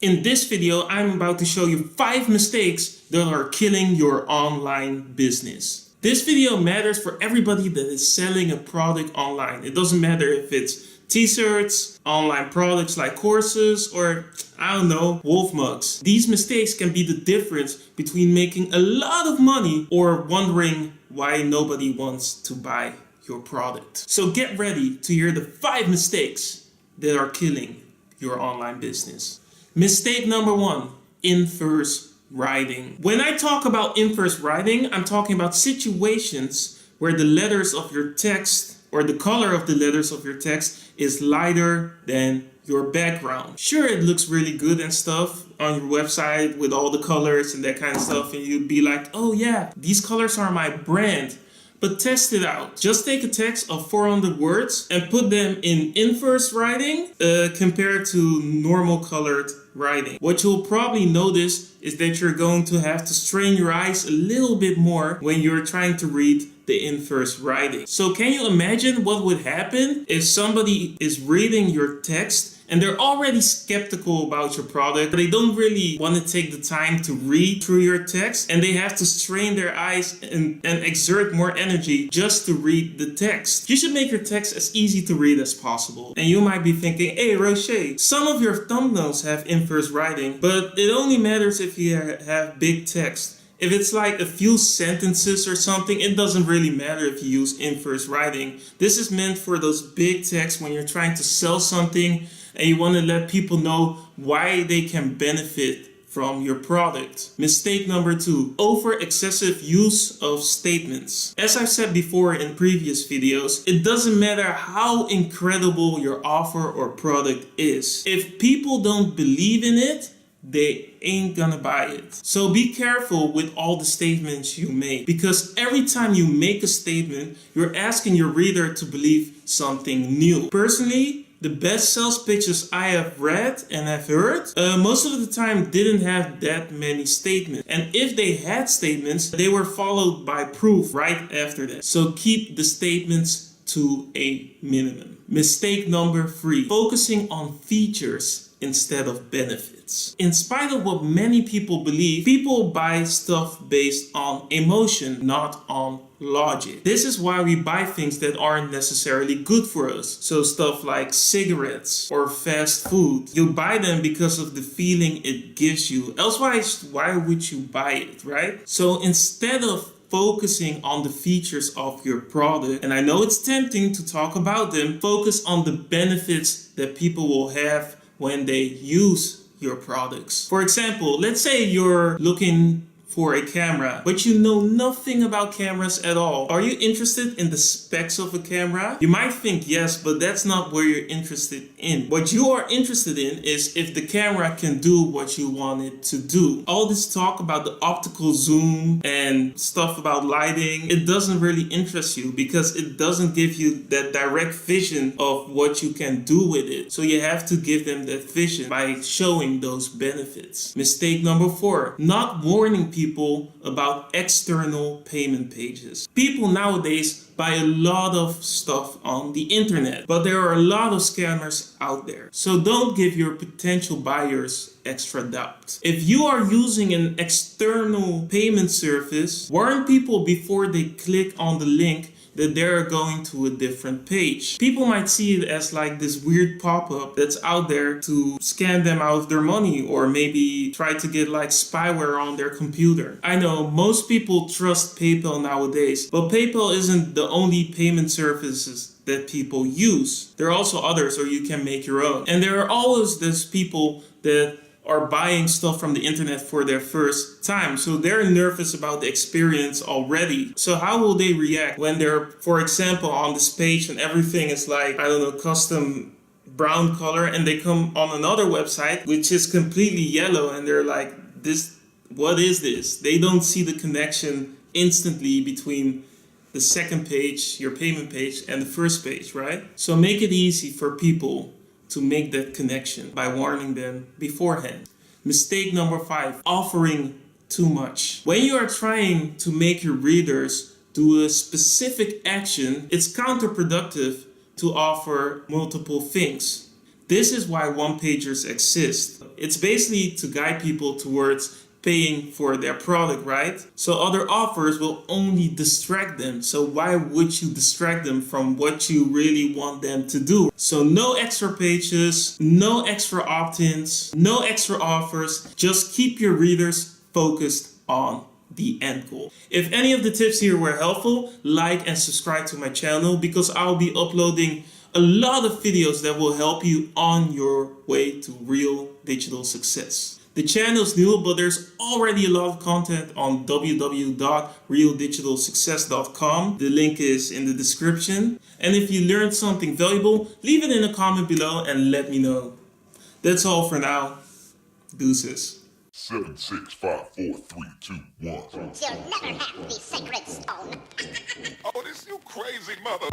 In this video, I'm about to show you 5 mistakes that are killing your online business. This video matters for everybody that is selling a product online. It doesn't matter if it's t-shirts, online products like courses, or I don't know, wolf mugs. These mistakes can be the difference between making a lot of money or wondering why nobody wants to buy your product. So get ready to hear the 5 mistakes that are killing your online business. Mistake number 1, inverse writing. When I talk about inverse writing, I'm talking about situations where the letters of your text or the color of the letters of your text is lighter than your background. Sure, it looks really good and stuff on your website with all the colors and that kind of stuff, and you'd be like, oh yeah, these colors are my brand. But test it out. Just take a text of 400 words and put them in inverse writing compared to normal colored writing. What you'll probably notice is that you're going to have to strain your eyes a little bit more when you're trying to read the inverse writing. So can you imagine what would happen if somebody is reading your text and they're already skeptical about your product, but they don't really want to take the time to read through your text, and they have to strain their eyes and exert more energy just to read the text. You should make your text as easy to read as possible. And you might be thinking, hey Roche, some of your thumbnails have inverse writing, but it only matters if you have big text. If it's like a few sentences or something, it doesn't really matter if you use inverse writing. This is meant for those big texts when you're trying to sell something and you want to let people know why they can benefit from your product. Mistake number 2, over excessive use of statements. As I've said before in previous videos, it doesn't matter how incredible your offer or product is. If people don't believe in it, they ain't gonna buy it. So be careful with all the statements you make, because every time you make a statement, you're asking your reader to believe something new. Personally, the best sales pitches I have read and have heard, most of the time didn't have that many statements. And if they had statements, they were followed by proof right after that. So keep the statements to a minimum. Mistake number 3, focusing on features instead of benefits. In spite of what many people believe, people buy stuff based on emotion, not on logic. This is why we buy things that aren't necessarily good for us. So stuff like cigarettes or fast food. You buy them because of the feeling it gives you. Else why would you buy it, right? So instead of focusing on the features of your product, and I know it's tempting to talk about them, focus on the benefits that people will have when they use your products. For example, let's say you're looking for a camera, but you know nothing about cameras at all. Are you interested in the specs of a camera? You might think yes, but that's not where you're interested in. What you are interested in is if the camera can do what you want it to do. All this talk about the optical zoom and stuff about lighting, it doesn't really interest you because it doesn't give you that direct vision of what you can do with it. So you have to give them that vision by showing those benefits. Mistake number 4, not warning people about external payment pages. People nowadays buy a lot of stuff on the internet, but there are a lot of scammers out there. So don't give your potential buyers extra doubt. If you are using an external payment service, warn people before they click on the link that they're going to a different page. People might see it as like this weird pop-up that's out there to scam them out of their money, or maybe try to get like spyware on their computer. I know most people trust PayPal nowadays, but PayPal isn't the only payment services that people use. There are also others, or you can make your own. And there are always those people that are buying stuff from the internet for their first time. So they're nervous about the experience already. So how will they react when they're, for example, on this page and everything is like, I don't know, custom brown color, and they come on another website which is completely yellow and they're like, what is this? They don't see the connection instantly between the second page, your payment page, and the first page, right? So make it easy for people to make that connection by warning them beforehand. Mistake number 5, offering too much. When you are trying to make your readers do a specific action, it's counterproductive to offer multiple things. This is why one-pagers exist. It's basically to guide people towards paying for their product, right? So other offers will only distract them. So why would you distract them from what you really want them to do? So no extra pages, no extra opt-ins, no extra offers. Just keep your readers focused on the end goal. If any of the tips here were helpful, like and subscribe to my channel because I'll be uploading a lot of videos that will help you on your way to real digital success. The channel is new, but there's already a lot of content on www.realdigitalsuccess.com. The link is in the description. And if you learned something valuable, leave it in a comment below and let me know. That's all for now. Deuces. 7, 6, 5, 4, 3, 2, 1. You'll never have the sacred stone. Oh, this you crazy mother.